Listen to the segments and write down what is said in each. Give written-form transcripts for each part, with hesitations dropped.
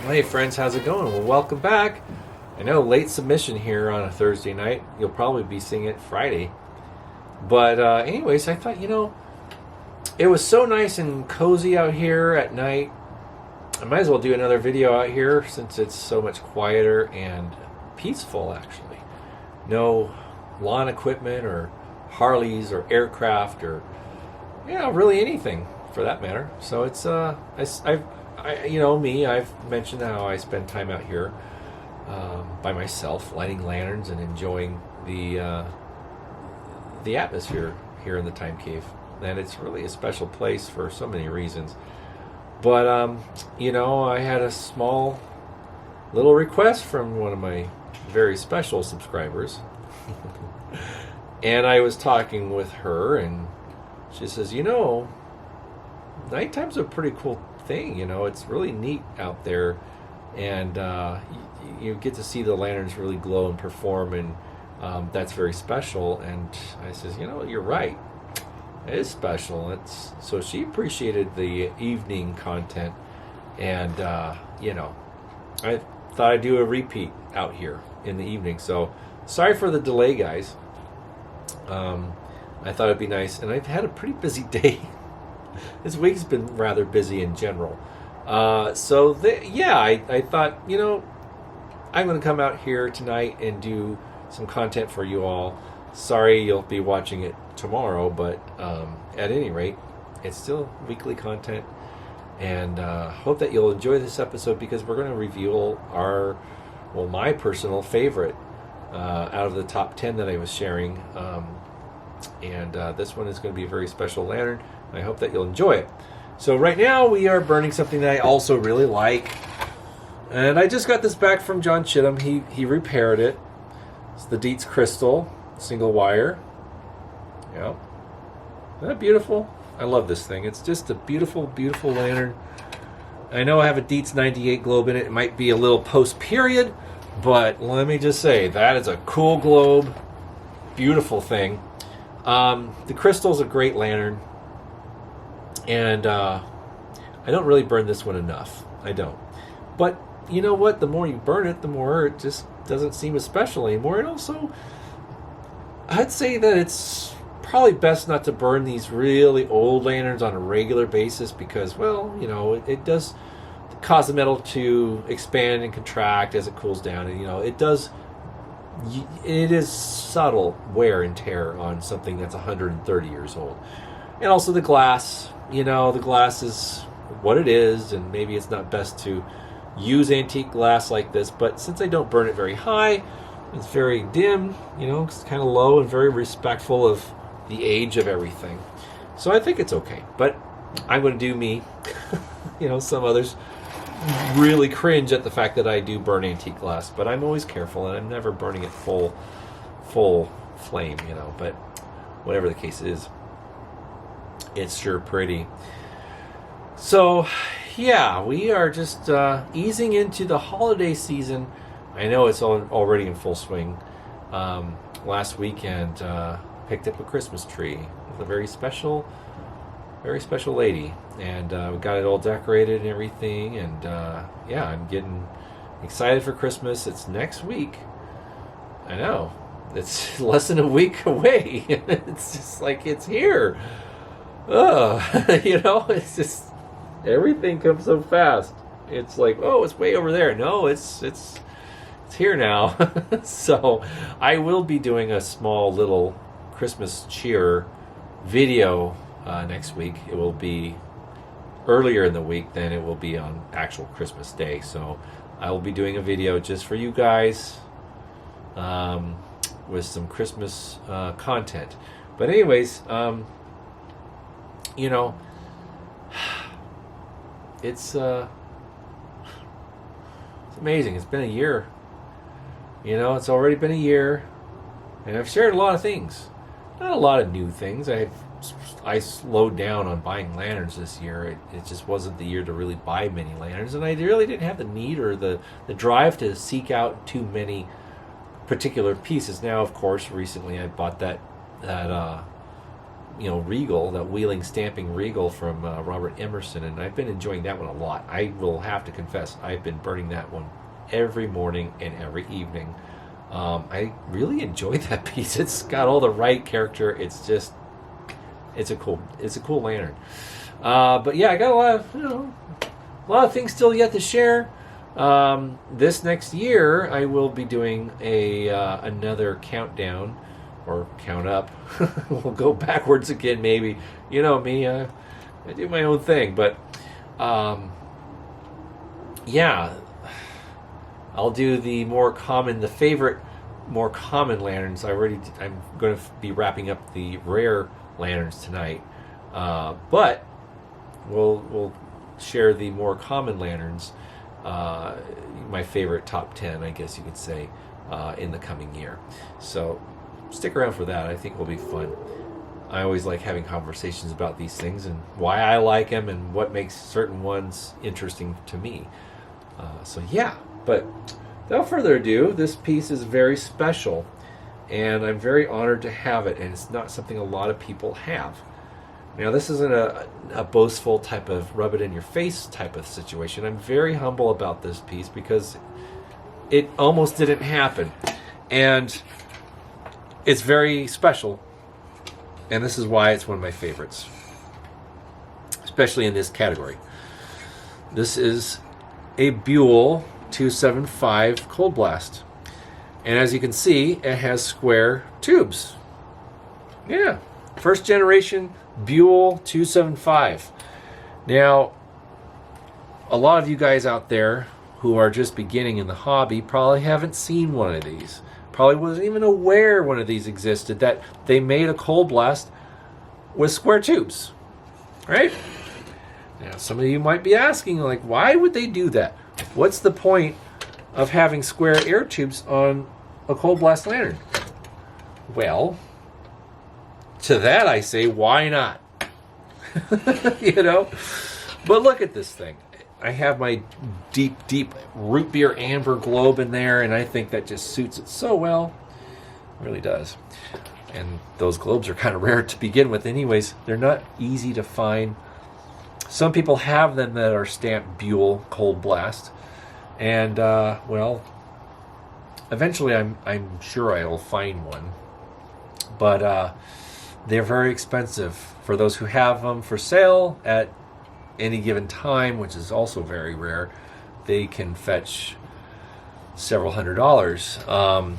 Hey friends, how's it going? Well, welcome back. I know late submission here on a Thursday night. You'll probably be seeing it Friday. But anyways, I thought, it was so nice and cozy out here at night. I might as well do another video out here since it's so much quieter and peaceful, actually. No lawn equipment or Harleys or aircraft or, really anything for that matter. So it's, I've mentioned how I spend time out here by myself, lighting lanterns and enjoying the atmosphere here in the Time Cave. And it's really a special place for so many reasons. But, I had a small little request from one of my very special subscribers. And I was talking with her, and she says, nighttime's a pretty cool thing. It's really neat out there. And you get to see the lanterns really glow and perform, and that's very special. And I says, you're right. It is special. So she appreciated the evening content, and I thought I'd do a repeat out here in the evening. So sorry for the delay, guys. I thought it'd be nice, and I've had a pretty busy day. This week's been rather busy in general. I thought, I'm going to come out here tonight and do some content for you all. Sorry you'll be watching it tomorrow, but at any rate, it's still weekly content. And hope that you'll enjoy this episode, because we're going to reveal my personal favorite out of the top 10 that I was sharing. And this one is going to be a very special lantern. I hope that you'll enjoy it. So right now we are burning something that I also really like. And I just got this back from John Chittum. He repaired it. It's the Deets crystal, single wire. Yeah. Isn't that beautiful? I love this thing. It's just a beautiful, beautiful lantern. I know I have a Deets 98 globe in it. It might be a little post-period, but let me just say, that is a cool globe. Beautiful thing. The crystal's a great lantern. And I don't really burn this one enough. I don't. But you know what? The more you burn it, the more it just doesn't seem as special anymore. And also, I'd say that it's probably best not to burn these really old lanterns on a regular basis, because, it does cause the metal to expand and contract as it cools down. And, it is subtle wear and tear on something that's 130 years old. And also the glass, the glass is what it is, and maybe it's not best to use antique glass like this, but since I don't burn it very high, it's very dim, it's kind of low and very respectful of the age of everything. So I think it's okay, but I'm going to do me. Some others really cringe at the fact that I do burn antique glass, but I'm always careful, and I'm never burning it full flame, but whatever the case is, it's sure pretty. So, we are just easing into the holiday season. I know it's already in full swing. Last weekend, picked up a Christmas tree with a very special lady, and we got it all decorated and everything. And I'm getting excited for Christmas. It's next week. I know, it's less than a week away. It's just like it's here. It's just, everything comes so fast. It's like, oh, it's way over there. No, it's here now. So I will be doing a small little Christmas cheer video next week. It will be earlier in the week than it will be on actual Christmas Day. So I will be doing a video just for you guys with some Christmas content. But anyways, it's amazing. It's been a year. It's already been a year, and I've shared a lot of things. Not a lot of new things. I slowed down on buying lanterns this year. It just wasn't the year to really buy many lanterns, and I really didn't have the need or the drive to seek out too many particular pieces. Now, of course, recently I bought that Regal, that wheeling, stamping Regal from Robert Emerson, and I've been enjoying that one a lot. I will have to confess, I've been burning that one every morning and every evening. I really enjoy that piece. It's got all the right character. It's a cool lantern. But yeah, I got a lot of things still yet to share. This next year, I will be doing another countdown or count up. We'll go backwards again, maybe. You know me, I do my own thing, but yeah, I'll do the favorite more common lanterns. I'm going to be wrapping up the rare lanterns tonight, but we'll share the more common lanterns, my favorite top 10, I guess you could say, in the coming year. So stick around for that. I think it will be fun. I always like having conversations about these things and why I like them and what makes certain ones interesting to me. So yeah, but without further ado, this piece is very special, and I'm very honored to have it, and it's not something a lot of people have. Now, this isn't a boastful type of rub it in your face type of situation. I'm very humble about this piece because it almost didn't happen, and it's very special, and this is why it's one of my favorites, especially in this category. This is a Bule 275 Cold Blast, and as you can see, it has square tubes. Yeah, first generation Bule 275. Now, a lot of you guys out there who are just beginning in the hobby probably haven't seen one of these. Probably wasn't even aware one of these existed, that they made a Cold Blast with square tubes, right? Now, some of you might be asking, like, why would they do that? What's the point of having square air tubes on a Cold Blast lantern? Well, to that I say, why not? But look at this thing. I have my deep root beer amber globe in there, and I think that just suits it so well. It really does. And those globes are kind of rare to begin with anyways. They're not easy to find. Some people have them that are stamped Bule Cold Blast. And, eventually I'm sure I will find one. But they're very expensive. For those who have them for sale at any given time, which is also very rare, they can fetch several $100s.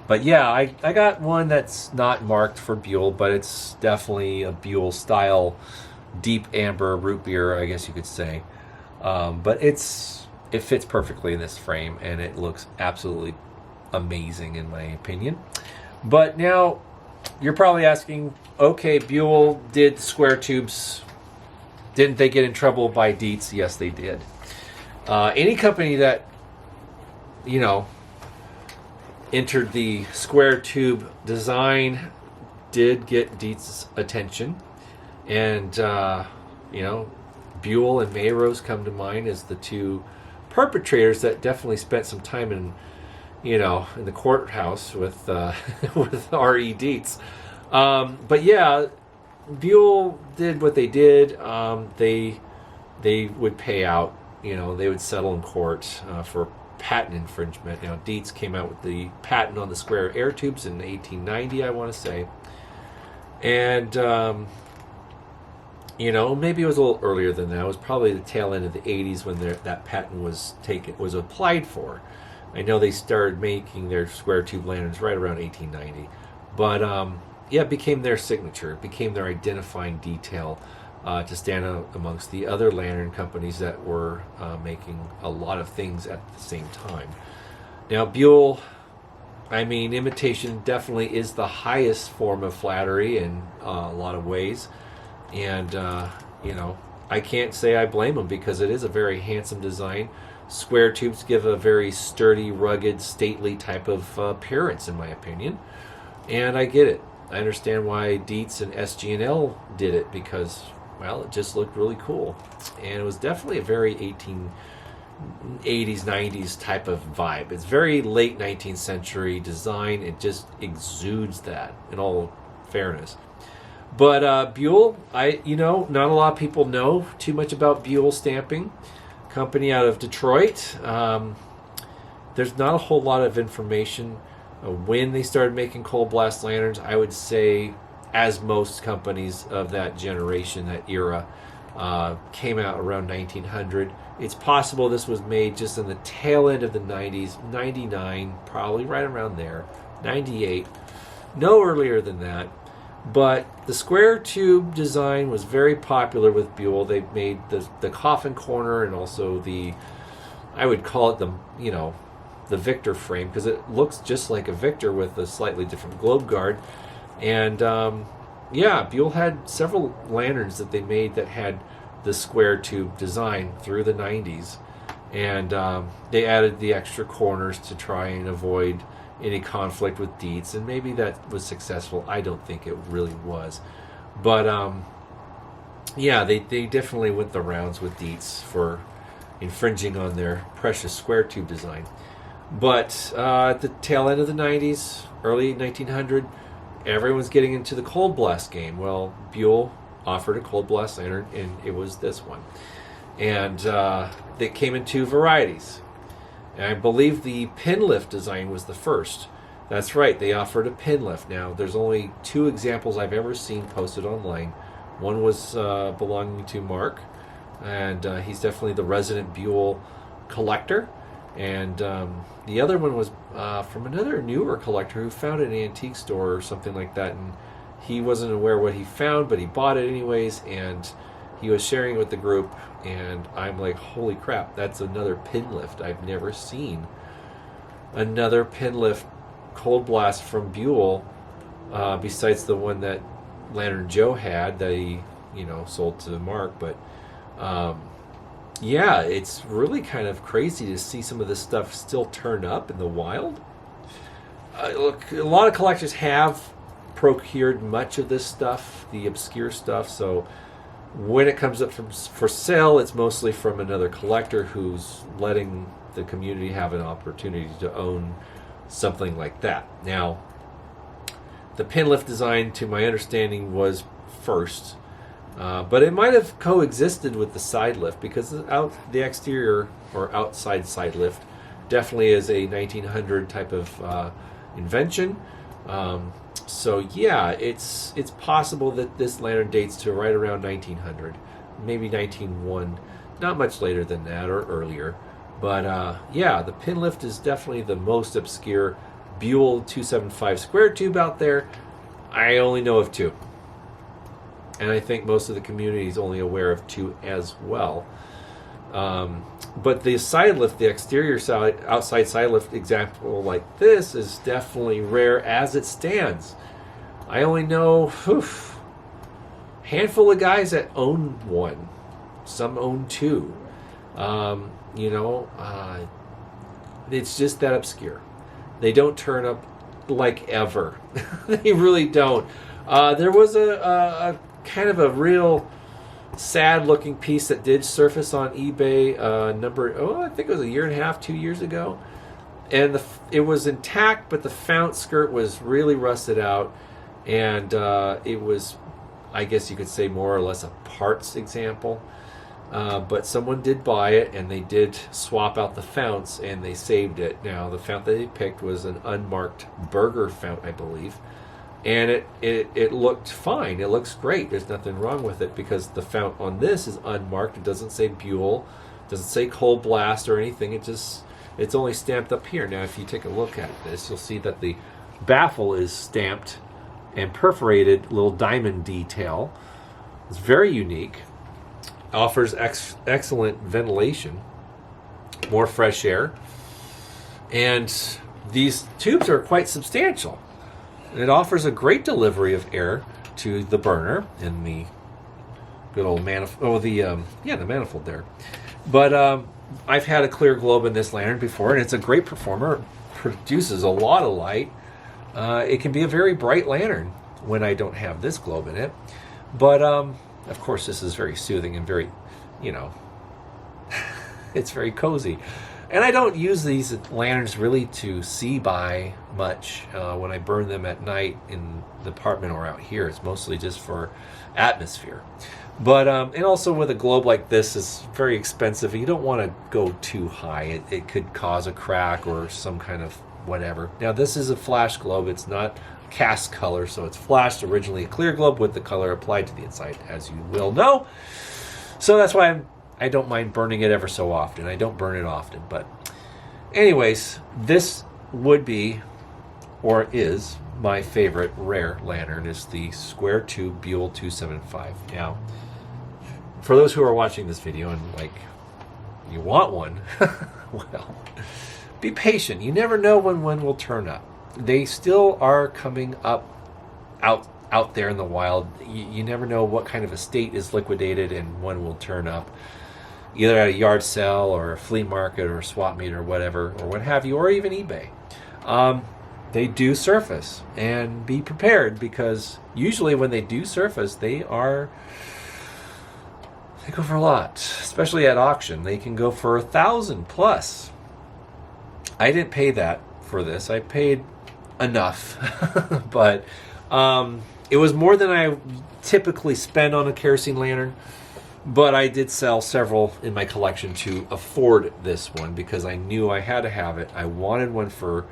But yeah, I got one that's not marked for Bule, but it's definitely a Bule style deep amber root beer, I guess you could say. But it fits perfectly in this frame, and it looks absolutely amazing in my opinion. But now you're probably asking, okay, Bule did square tubes. Didn't they get in trouble by Deets? Yes, they did. Any company that, entered the square tube design did get Deets' attention. And, Bule and Mayrose come to mind as the two perpetrators that definitely spent some time in the courthouse with with R.E. Deets. But yeah, Bule did what they did. They would pay out. They would settle in court for patent infringement. Now, Deets came out with the patent on the square air tubes in 1890, I want to say. And, maybe it was a little earlier than that. It was probably the tail end of the 80s when that patent was applied for. I know they started making their square tube lanterns right around 1890. But, it became their signature. It became their identifying detail to stand out amongst the other lantern companies that were making a lot of things at the same time. Now, Bule, imitation definitely is the highest form of flattery in a lot of ways. And, I can't say I blame them because it is a very handsome design. Square tubes give a very sturdy, rugged, stately type of appearance, in my opinion. And I get it. I understand why Deets and SG&L did it because, it just looked really cool. And it was definitely a very 1880s, 90s type of vibe. It's very late 19th century design. It just exudes that, in all fairness. But Bule, not a lot of people know too much about Bule Stamping Company out of Detroit. There's not a whole lot of information when they started making cold blast lanterns. I would say, as most companies of that generation, that era, came out around 1900. It's possible this was made just in the tail end of the 90s, 99, probably right around there, 98, no earlier than that. But the square tube design was very popular with Bule. They made the coffin corner and also I would call it the Victor frame, because it looks just like a Victor with a slightly different globe guard. And Bule had several lanterns that they made that had the square tube design through the 90s. And they added the extra corners to try and avoid any conflict with Deets, and maybe that was successful. I don't think it really was. But they definitely went the rounds with Deets for infringing on their precious square tube design. But at the tail end of the 90s, early 1900, everyone's getting into the cold blast game. Well, Bule offered a cold blast lantern, and it was this one. And they came in two varieties. And I believe the pin lift design was the first. That's right, they offered a pin lift. Now, there's only two examples I've ever seen posted online. One was belonging to Mark, and he's definitely the resident Bule collector. And the other one was from another newer collector who found it in an antique store or something like that. And he wasn't aware what he found, but he bought it anyways, and he was sharing it with the group. And I'm like, holy crap, that's another pin lift. I've never seen another pin lift cold blast from Bule besides the one that Lantern Joe had that he sold to Mark. But it's really kind of crazy to see some of this stuff still turn up in the wild. Look, a lot of collectors have procured much of this stuff, the obscure stuff, so when it comes up for sale, it's mostly from another collector who's letting the community have an opportunity to own something like that. Now, the pin lift design, to my understanding, was first, but it might have coexisted with the side lift, because the exterior or outside side lift definitely is a 1900 type of invention. It's possible that this lantern dates to right around 1900, maybe 1901, not much later than that or earlier. But the pin lift is definitely the most obscure Bule 275 square tube out there. I only know of two, and I think most of the community is only aware of two as well. But the side lift, the exterior side, outside side lift example like this is definitely rare as it stands. I only know handful of guys that own one. Some own two. It's just that obscure. They don't turn up like ever. They really don't. There was a kind of a real sad looking piece that did surface on eBay I think it was a year and a half, 2 years ago, and it was intact, but the fount skirt was really rusted out, and it was, I guess you could say, more or less a parts example, but someone did buy it, and they did swap out the founts, and they saved it. Now, the fount that they picked was an unmarked Burger fount, I believe. And it looked fine. It looks great. There's nothing wrong with it, because the fount on this is unmarked. It doesn't say Bule, doesn't say Cold Blast or anything. It's only stamped up here. Now, if you take a look at this, you'll see that the baffle is stamped and perforated, little diamond detail. It's very unique. Offers excellent ventilation, more fresh air, and these tubes are quite substantial. It offers a great delivery of air to the burner in the good old manifold. The manifold there. But I've had a clear globe in this lantern before, and it's a great performer. It produces a lot of light. It can be a very bright lantern when I don't have this globe in it. But of course, this is very soothing and very, it's very cozy. And I don't use these lanterns really to see by much when I burn them at night in the apartment or out here. It's mostly just for atmosphere. But and also with a globe like this, it's very expensive. You don't want to go too high. It could cause a crack or some kind of whatever. Now this is a flash globe. It's not cast color, so it's flashed originally a clear globe with the color applied to the inside, as you will know. So that's why I don't mind burning it ever so often. I don't burn it often, but anyways, this would be, or is, my favorite rare lantern is the square tube Bule 275. Now, for those who are watching this video and like, you want one, well, be patient. You never know when one will turn up. They still are coming up out there in the wild. You never know what kind of estate is liquidated and one will turn up, either at a yard sale or a flea market or a swap meet or whatever, or what have you, or even eBay. They do surface, and be prepared, because usually when they do surface, they go for a lot, especially at auction. They can go for $1,000 plus. I didn't pay that for this. I paid enough, but it was more than I typically spend on a kerosene lantern. But I did sell several in my collection to afford this one, because I knew I had to have it. I wanted one for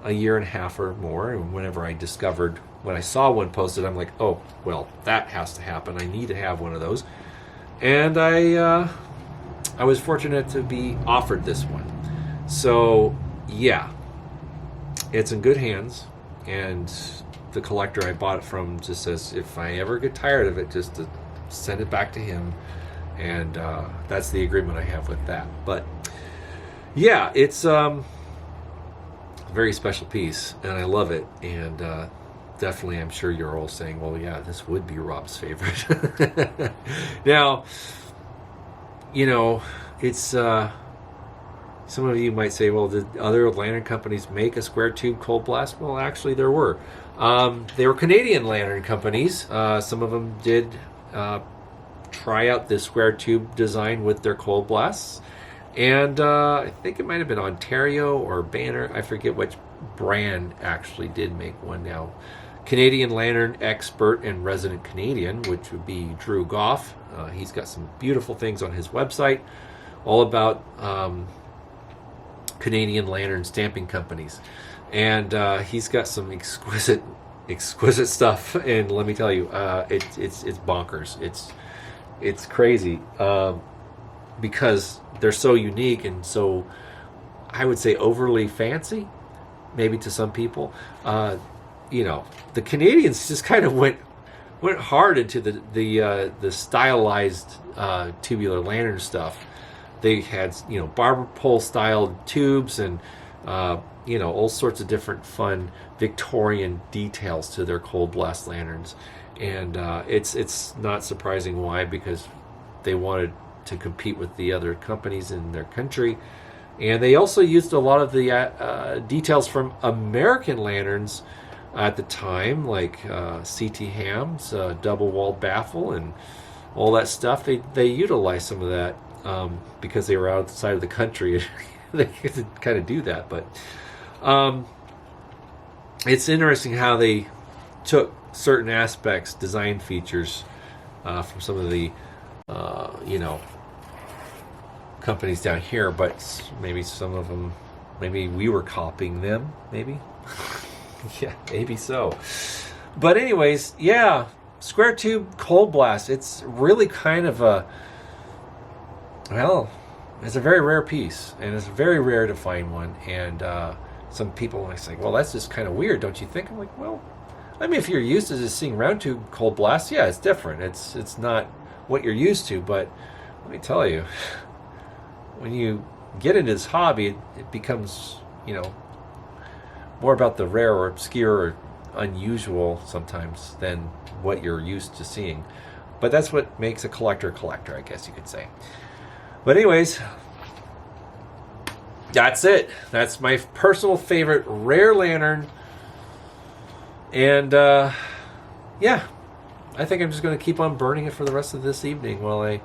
a year and a half or more, and when I saw one posted, I'm like, oh, well, that has to happen. I need to have one of those. And I was fortunate to be offered this one. So yeah, it's in good hands, and the collector I bought it from just says if I ever get tired of it, just to send it back to him, and that's the agreement I have with that. But yeah, it's very special piece, and I love it. And definitely, I'm sure you're all saying, well, yeah, this would be Rob's favorite. Now, it's some of you might say, well, did other lantern companies make a square tube cold blast? Well, actually there were. They were Canadian lantern companies. Some of them did try out this square tube design with their cold blasts. And I think it might have been Ontario or Banner. I forget which brand actually did make one now. Canadian lantern expert and resident Canadian, which would be Drew Goff. He's got some beautiful things on his website, all about Canadian lantern stamping companies. And he's got some exquisite stuff. And let me tell you, it's bonkers. It's crazy because they're so unique and so, I would say, overly fancy, maybe to some people. The Canadians just kind of went hard into the stylized tubular lantern stuff. They had barber pole styled tubes and all sorts of different fun Victorian details to their cold blast lanterns, and it's not surprising why, because they wanted to compete with the other companies in their country. And they also used a lot of the details from American lanterns at the time, like C.T. Ham's double-walled baffle and all that stuff. They utilized some of that because they were outside of the country. They could kind of do that. But it's interesting how they took certain aspects, design features, from some of the companies down here, but maybe some of them, maybe we were copying them, maybe. Yeah, maybe so. But anyways, yeah, square tube cold blast, it's really kind of it's a very rare piece, and it's very rare to find one. And some people might say, well, that's just kind of weird, don't you think? I'm like, well, I mean, if you're used to just seeing round tube cold blast, yeah, it's different. It's not what you're used to, but let me tell you, when you get into this hobby, it becomes, more about the rare or obscure or unusual sometimes than what you're used to seeing. But that's what makes a collector, I guess you could say. But anyways, that's it. That's my personal favorite rare lantern. And yeah, I think I'm just going to keep on burning it for the rest of this evening while I,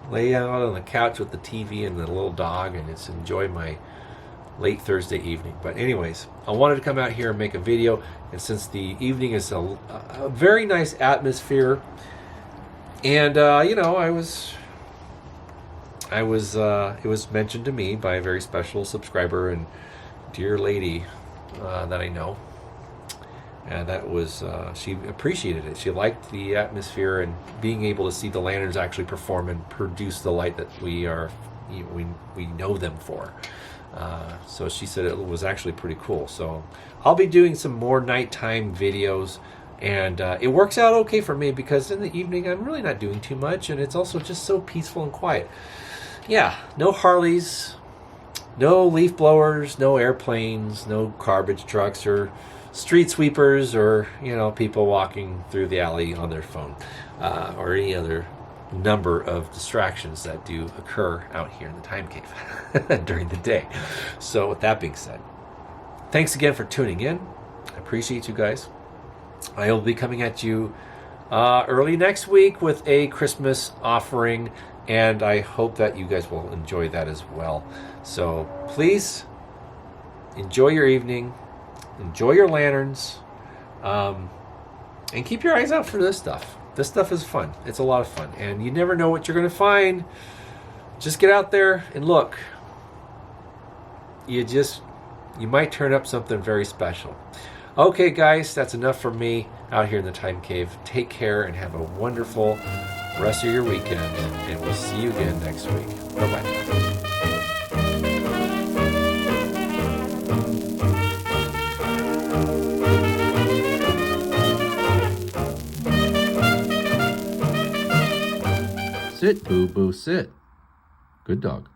lay out on the couch with the TV and the little dog and just enjoy my late Thursday evening. But anyways, I wanted to come out here and make a video, and since the evening is a very nice atmosphere, and you know, it was mentioned to me by a very special subscriber and dear lady that I know, and that was she appreciated it. She liked the atmosphere and being able to see the lanterns actually perform and produce the light that we know them for. So she said it was actually pretty cool. So I'll be doing some more nighttime videos, and it works out okay for me because in the evening I'm really not doing too much, and it's also just so peaceful and quiet. Yeah, no Harleys, no leaf blowers, no airplanes, no garbage trucks or street sweepers, or you know, people walking through the alley on their phone, or any other number of distractions that do occur out here in the time cave during the day. So with that being said, thanks again for tuning in. I appreciate you guys. I will be coming at you early next week with a Christmas offering, and I hope that you guys will enjoy that as well. So please enjoy your evening, enjoy your lanterns, and keep your eyes out for this stuff. This stuff is fun. It's a lot of fun, and you never know what you're going to find. Just get out there and look. You might turn up something very special. Okay, guys, that's enough for me out here in the time cave. Take care and have a wonderful rest of your weekend, and we'll see you again next week. Bye-bye. Sit, boo boo, sit. Good dog.